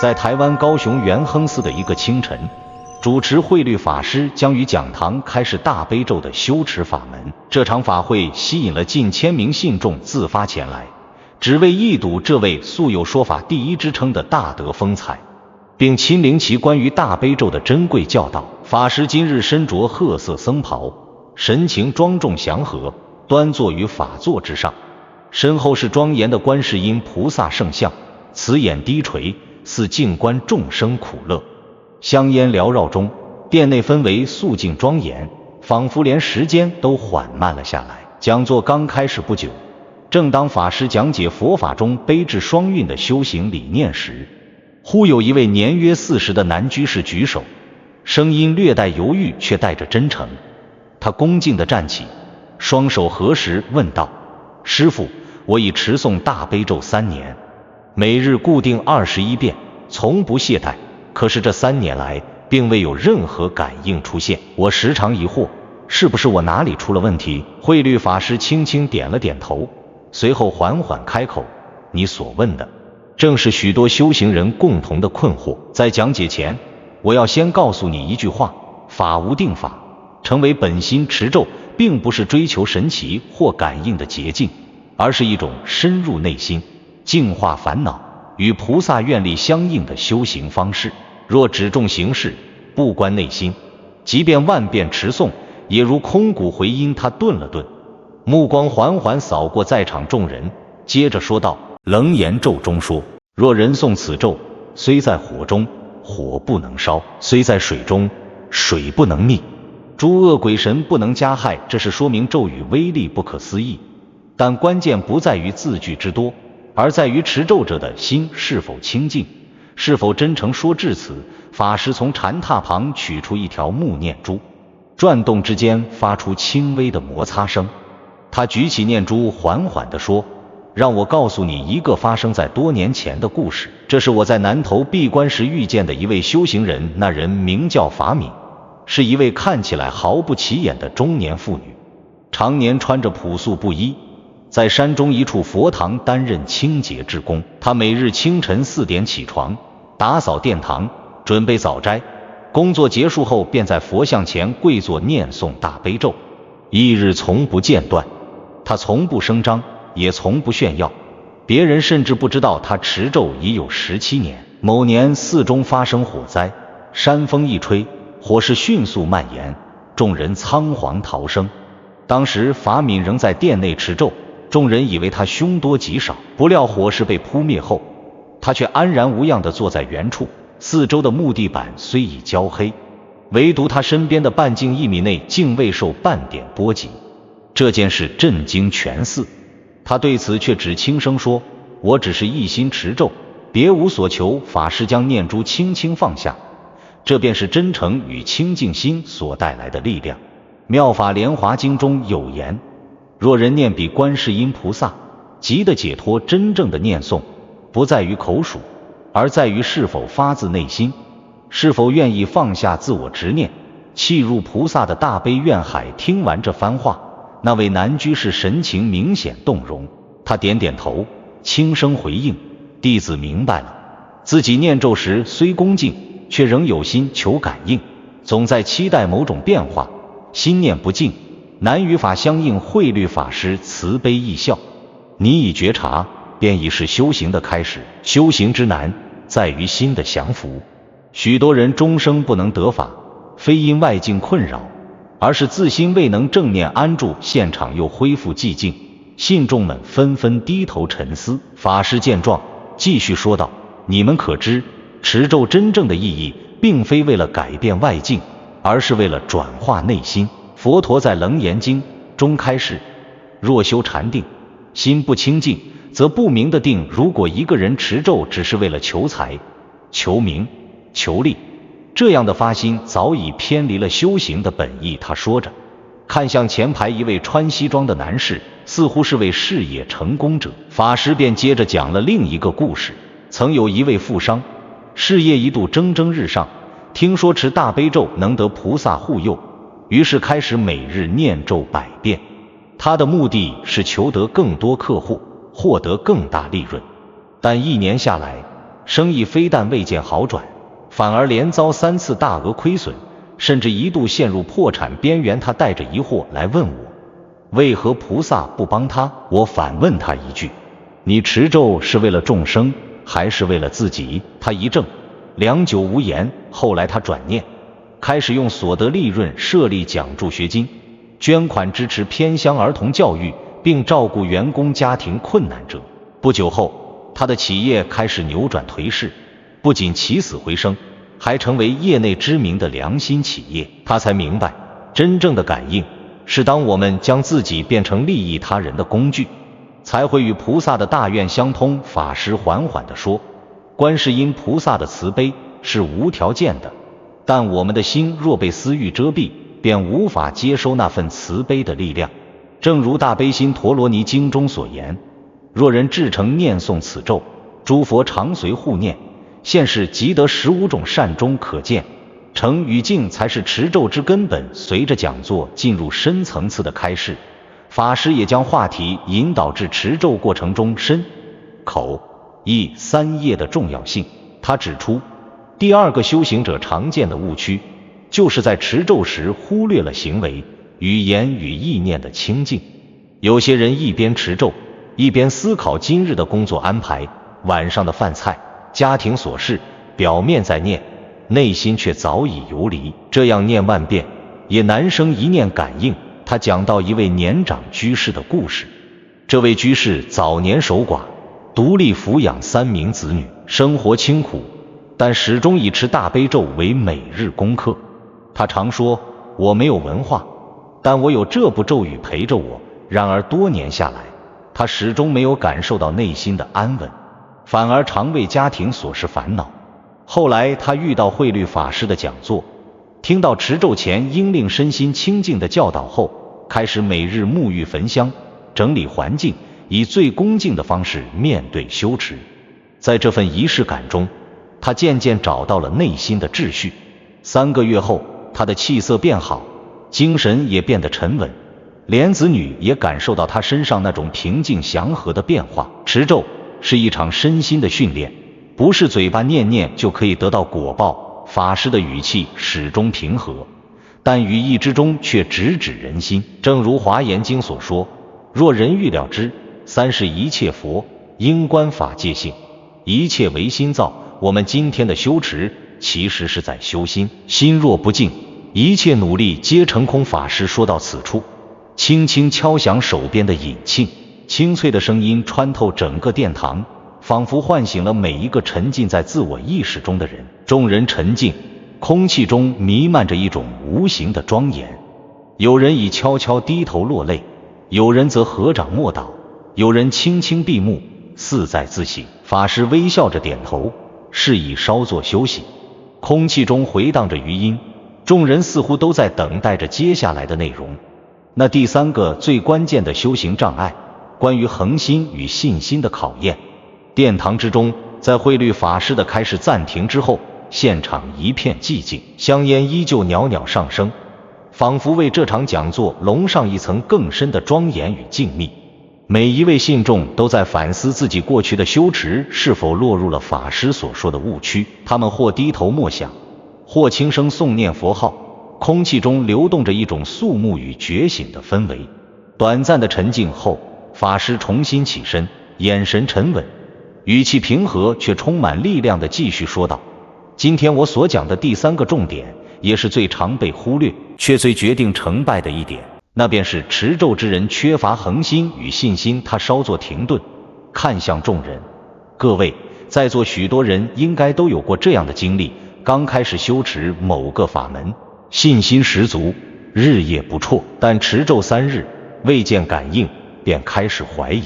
在台湾高雄元亨寺的一个清晨，主持慧律法师将于讲堂开始大悲咒的修持法门。这场法会吸引了近1000名信众自发前来，只为一睹这位素有说法第一之称的大德风采，并亲临其关于大悲咒的珍贵教导。法师今日身着褐色僧袍，神情庄重祥和，端坐于法座之上，身后是庄严的观世音菩萨圣像，慈眼低垂，似静观众生苦乐。香烟缭绕中，殿内氛围肃静庄严，仿佛连时间都缓慢了下来。讲座刚开始不久，正当法师讲解佛法中悲智双运的修行理念时，忽有一位年约40的男居士举手，声音略带犹豫，却带着真诚。他恭敬地站起，双手合十，问道：“师父，我已持诵大悲咒3年，每日固定21遍，从不懈怠。可是这3年来，并未有任何感应出现。我时常疑惑，是不是我哪里出了问题？”慧律法师轻轻点了点头，随后缓缓开口：“你所问的，正是许多修行人共同的困惑。在讲解前，我要先告诉你一句话：法无定法，成为本心持咒，并不是追求神奇或感应的捷径，而是一种深入内心、净化烦恼、与菩萨愿力相应的修行方式。若只重形式，不关内心，即便万遍持诵，也如空谷回音。”他顿了顿，目光缓缓扫过在场众人，接着说道：“楞严咒中说，若人诵此咒，虽在火中，火不能烧；虽在水中，水不能灭。诸恶鬼神不能加害。”这是说明咒语威力不可思议，但关键不在于字句之多，而在于持咒者的心是否清净，是否真诚。说至此，法师从禅榻旁取出一条木念珠，转动之间发出轻微的摩擦声。他举起念珠，缓缓地说：“让我告诉你一个发生在多年前的故事。这是我在南头闭关时遇见的一位修行人，那人名叫法敏，是一位看起来毫不起眼的中年妇女，常年穿着朴素布衣，在山中一处佛堂担任清洁志工。她每日清晨4点起床，打扫殿堂，准备早斋。工作结束后，便在佛像前跪坐念诵大悲咒，一日从不间断。她从不声张，也从不炫耀，别人甚至不知道她持咒已有17年。某年寺中发生火灾，山风一吹，火势迅速蔓延，众人仓皇逃生。当时法敏仍在殿内持咒，众人以为他凶多吉少，不料火势被扑灭后，他却安然无恙地坐在原处。四周的木地板虽已焦黑，唯独他身边的半径1米内竟未受半点波及。这件事震惊全寺，他对此却只轻声说：“我只是一心持咒，别无所求。”法师将念珠轻轻放下，这便是真诚与清净心所带来的力量。妙法莲华经中有言：“若人念彼观世音菩萨，即的解脱。”真正的念诵不在于口属，而在于是否发自内心，是否愿意放下自我执念，契入菩萨的大悲愿海。听完这番话，那位男居士神情明显动容，他点点头，轻声回应：“弟子明白了。自己念咒时虽恭敬，却仍有心求感应，总在期待某种变化，心念不净，难与法相应。”慧律法师慈悲一笑：“你已觉察，便已是修行的开始。修行之难，在于心的降服。许多人终生不能得法，非因外境困扰，而是自心未能正念安住。”现场又恢复寂静，信众们纷纷低头沉思。法师见状，继续说道：“你们可知，持咒真正的意义，并非为了改变外境，而是为了转化内心。佛陀在《楞严经》中开示：若修禅定，心不清净，则不明的定。如果一个人持咒只是为了求财、求名、求利，这样的发心早已偏离了修行的本意。”他说着，看向前排一位穿西装的男士，似乎是位事业成功者。法师便接着讲了另一个故事。曾有一位富商，事业一度蒸蒸日上，听说持大悲咒能得菩萨护佑，于是开始每日念咒100遍。他的目的是求得更多客户，获得更大利润。但1年下来，生意非但未见好转，反而连遭3次大额亏损，甚至一度陷入破产边缘。他带着疑惑来问我，为何菩萨不帮他？我反问他一句，你持咒是为了众生，还是为了自己？他一怔，良久无言。后来他转念，开始用所得利润设立奖助学金，捐款支持偏乡儿童教育，并照顾员工家庭困难者。不久后，他的企业开始扭转颓势，不仅起死回生，还成为业内知名的良心企业。他才明白，真正的感应是当我们将自己变成利益他人的工具，才会与菩萨的大愿相通。法师缓缓地说，观世音菩萨的慈悲是无条件的，但我们的心若被私欲遮蔽，便无法接收那份慈悲的力量。正如大悲心陀罗尼经中所言，若人至诚念诵此咒，诸佛常随护念，现世即得15种善终。可见诚与敬才是持咒之根本。随着讲座进入深层次的开示，法师也将话题引导至持咒过程中身、口、意3业的重要性。他指出，第2个修行者常见的误区，就是在持咒时忽略了行为、语言与意念的清净。有些人一边持咒，一边思考今日的工作安排、晚上的饭菜、家庭琐事，表面在念，内心却早已游离，这样念万遍也难生一念感应。他讲到一位年长居士的故事，这位居士早年守寡，独立抚养3名子女，生活清苦，但始终以持大悲咒为每日功课。他常说，我没有文化，但我有这部咒语陪着我。然而多年下来，他始终没有感受到内心的安稳，反而常为家庭琐事烦恼。后来他遇到慧律法师的讲座，听到持咒前应令身心清净的教导后，开始每日沐浴焚香，整理环境，以最恭敬的方式面对修持。在这份仪式感中，他渐渐找到了内心的秩序。3个月后，他的气色变好，精神也变得沉稳，连子女也感受到他身上那种平静祥和的变化。持咒是一场身心的训练，不是嘴巴念念就可以得到果报。法师的语气始终平和，但语意之中却直指人心。正如华严经所说，若人欲了知3世一切佛，应观法界性，一切唯心造。我们今天的修持其实是在修心，心若不净，一切努力皆成空。法师说到此处，轻轻敲响手边的引磬，清脆的声音穿透整个殿堂，仿佛唤醒了每一个沉浸在自我意识中的人。众人沉静，空气中弥漫着一种无形的庄严。有人已悄悄低头落泪，有人则合掌默祷，有人轻轻闭目，似在自省。法师微笑着点头，示意稍作休息。空气中回荡着余音，众人似乎都在等待着接下来的内容。那第3个最关键的修行障碍，关于恒心与信心的考验。殿堂之中，在慧律法师的开示暂停之后，现场一片寂静，香烟依旧袅袅上升，仿佛为这场讲座笼上一层更深的庄严与静谧。每一位信众都在反思自己过去的修持是否落入了法师所说的误区。他们或低头默想，或轻声诵念佛号，空气中流动着一种肃穆与觉醒的氛围。短暂的沉静后，法师重新起身，眼神沉稳，语气平和却充满力量地继续说道，今天我所讲的第3个重点，也是最常被忽略却最决定成败的一点，那便是持咒之人缺乏恒心与信心。他稍作停顿，看向众人，各位在座许多人应该都有过这样的经历，刚开始修持某个法门，信心十足，日夜不辍，但持咒3日未见感应，便开始怀疑，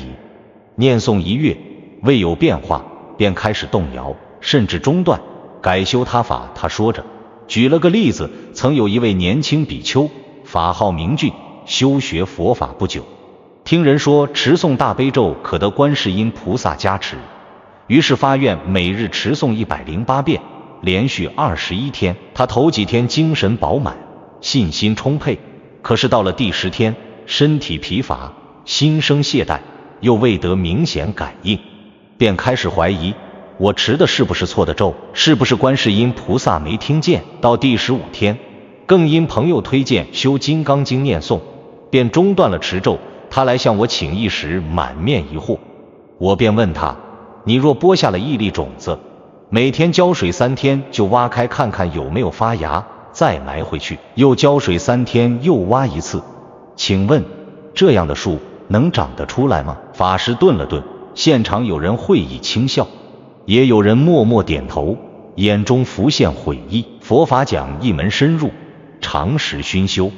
念诵1月未有变化，便开始动摇，甚至中断，改修他法。他说着举了个例子，曾有一位年轻比丘，法号明俊，修学佛法不久，听人说持诵大悲咒可得观世音菩萨加持，于是发愿每日持诵108遍，连续21天。他头几天精神饱满，信心充沛，可是到了第10天，身体疲乏，心生懈怠，又未得明显感应，便开始怀疑我持的是不是错的咒？是不是观世音菩萨没听见？到第15天，更因朋友推荐修《金刚经》念诵，便中断了持咒。他来向我请益时，满面疑惑。我便问他：你若播下了一粒种子，每天浇水3天，就挖开看看有没有发芽，再埋回去，又浇水3天，又挖一次，请问这样的树能长得出来吗？法师顿了顿，现场有人会意轻笑，也有人默默点头，眼中浮现悔意。佛法讲一门深入，常时熏修。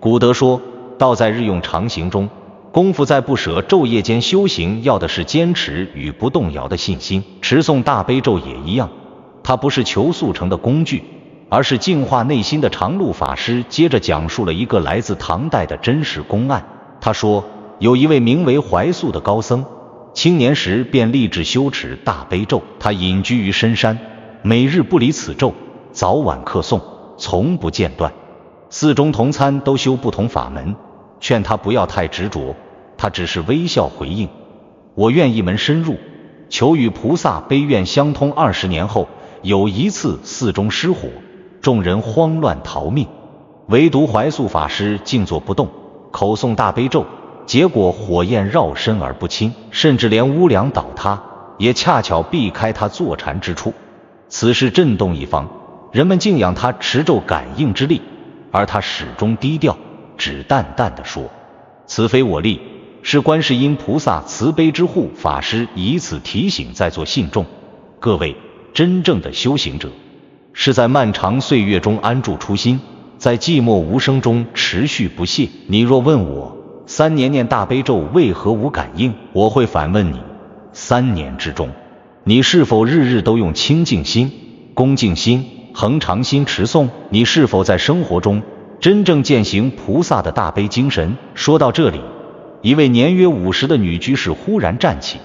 古德说，道在日用常行中，功夫在不舍昼夜间修行，要的是坚持与不动摇的信心。持诵大悲咒也一样，它不是求速成的工具，而是净化内心的长路。法师接着讲述了一个来自唐代的真实公案。他说，有一位名为怀素的高僧，青年时便立志修持大悲咒。他隐居于深山，每日不离此咒，早晚课诵，从不间断。寺中同参都修不同法门，劝他不要太执着，他只是微笑回应：我愿一门深入，求与菩萨悲愿相通。20年后，有一次寺中失火，众人慌乱逃命，唯独怀素法师静坐不动，口诵大悲咒，结果火焰绕身而不侵，甚至连屋梁倒塌也恰巧避开他坐禅之处。此事震动一方，人们敬仰他持咒感应之力，而他始终低调，只淡淡地说：此非我力，是观世音菩萨慈悲之护。法师以此提醒在座信众，各位真正的修行者，是在漫长岁月中安住初心，在寂寞无声中持续不懈。你若问我3年念大悲咒为何无感应，我会反问你：3年之中，你是否日日都用清净心、恭敬心、恒常心持诵？你是否在生活中真正践行菩萨的大悲精神？说到这里，一位年约50的女居士忽然站起，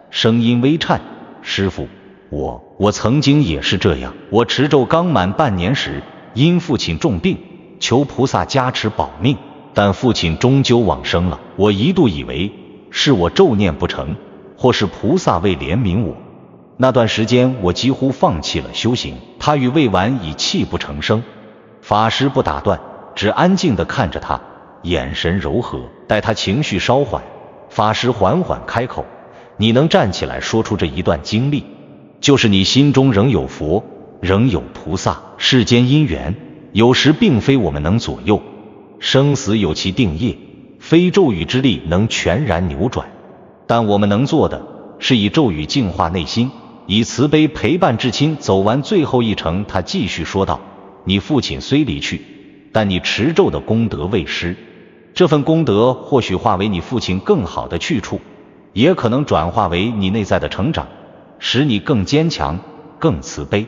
声音微颤：师父，我曾经也是这样。我持咒刚满半年时，因父亲重病，求菩萨加持保命，但父亲终究往生了。我一度以为是我咒念不成，或是菩萨为怜悯我。那段时间我几乎放弃了修行。他语未完已泣不成声，法师不打断，只安静地看着他，眼神柔和。待他情绪稍缓，法师缓缓开口：你能站起来说出这一段经历，就是你心中仍有佛，仍有菩萨。世间因缘有时并非我们能左右，生死有其定业，非咒语之力能全然扭转，但我们能做的是以咒语净化内心，以慈悲陪伴至亲，走完最后一程。他继续说道：你父亲虽离去，但你持咒的功德未失，这份功德或许化为你父亲更好的去处，也可能转化为你内在的成长，使你更坚强、更慈悲。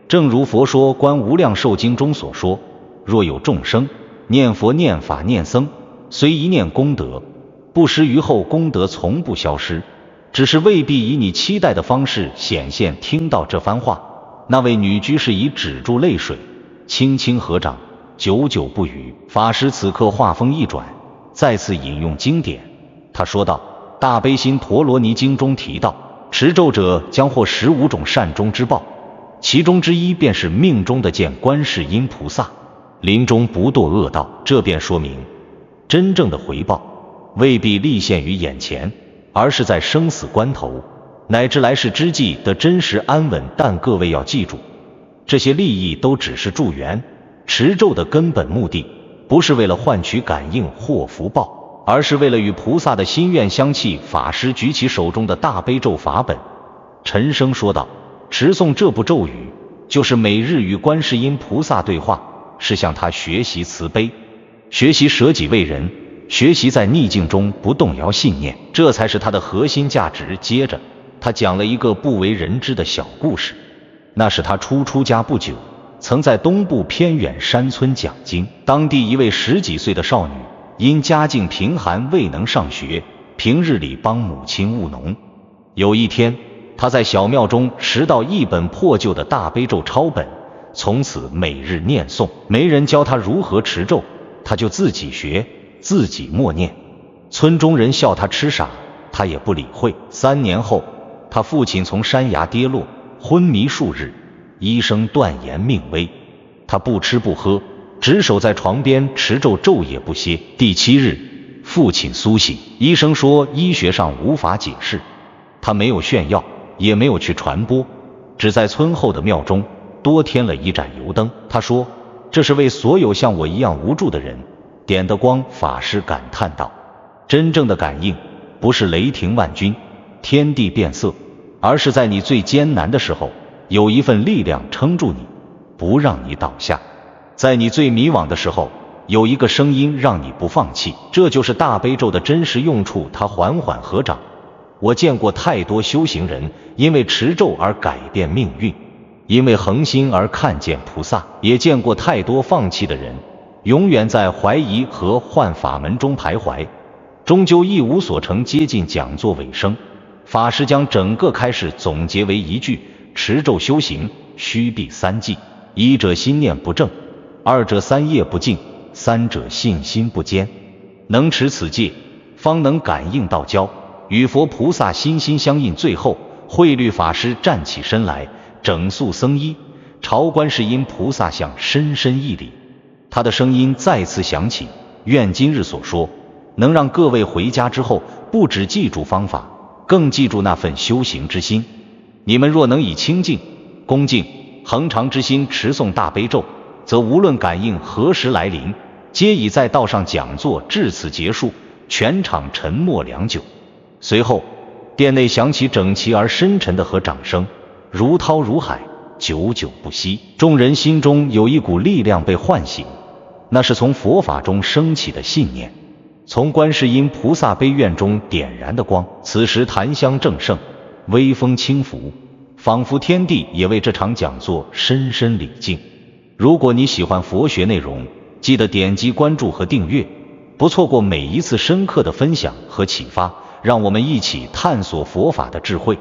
正如佛说《观无量寿经》中所说，若有众生念佛、念法、念僧，虽一念功德，不失于后，功德从不消失，只是未必以你期待的方式显现。听到这番话，那位女居士已止住泪水，轻轻合掌，久久不语。法师此刻话锋一转，再次引用经典。他说道：大悲心陀罗尼经中提到，持咒者将获15种善终之报，其中之一便是命中的见观世音菩萨，临终不堕恶道。这便说明，真正的回报未必立现于眼前，而是在生死关头乃至来世之际的真实安稳。但各位要记住，这些利益都只是助缘，持咒的根本目的不是为了换取感应或福报，而是为了与菩萨的心愿相契。法师举起手中的大悲咒法本，沉声说道：持诵这部咒语，就是每日与观世音菩萨对话，是向他学习慈悲，学习舍己为人，学习在逆境中不动摇信念，这才是他的核心价值。接着他讲了一个不为人知的小故事，那是他初出家不久，曾在东部偏远山村讲经。当地一位10几岁的少女，因家境贫寒未能上学，平日里帮母亲务农。有一天，她在小庙中拾到一本破旧的大悲咒抄本，从此每日念诵。没人教她如何持咒，她就自己学，自己默念。村中人笑她痴傻，她也不理会。3年后，她父亲从山崖跌落，昏迷数日，医生断言命危。他不吃不喝，只守在床边持咒昼夜不歇。第7日，父亲苏醒，医生说医学上无法解释。他没有炫耀，也没有去传播，只在村后的庙中多添了一盏油灯。他说，这是为所有像我一样无助的人点的光。法师感叹道，真正的感应不是雷霆万钧，天地变色，而是在你最艰难的时候，有一份力量撑住你，不让你倒下。在你最迷惘的时候，有一个声音让你不放弃。这就是大悲咒的真实用处。它缓缓合掌。我见过太多修行人因为持咒而改变命运，因为恒心而看见菩萨，也见过太多放弃的人，永远在怀疑和换法门中徘徊，终究一无所成。接近讲座尾声，法师将整个开示总结为一句：持咒修行须避3忌，一者心念不正，二者三业不净，三者信心不坚。能持此戒，方能感应道交，与佛菩萨心心相印。最后，慧律法师站起身来，整肃僧衣，朝观世音菩萨像深深一礼。他的声音再次响起，愿今日所说能让各位回家之后不只记住方法，更记住那份修行之心。你们若能以清净、恭敬、恒常之心持诵大悲咒，则无论感应何时来临，皆已在道上讲座至此结束。全场沉默良久，随后殿内响起整齐而深沉的合掌声，如涛如海，久久不息。众人心中有一股力量被唤醒，那是从佛法中升起的信念，从观世音菩萨悲愿中点燃的光。此时檀香正盛，微风轻拂，仿佛天地也为这场讲座深深礼敬。如果你喜欢佛学内容，记得点击关注和订阅，不错过每一次深刻的分享和启发。让我们一起探索佛法的智慧。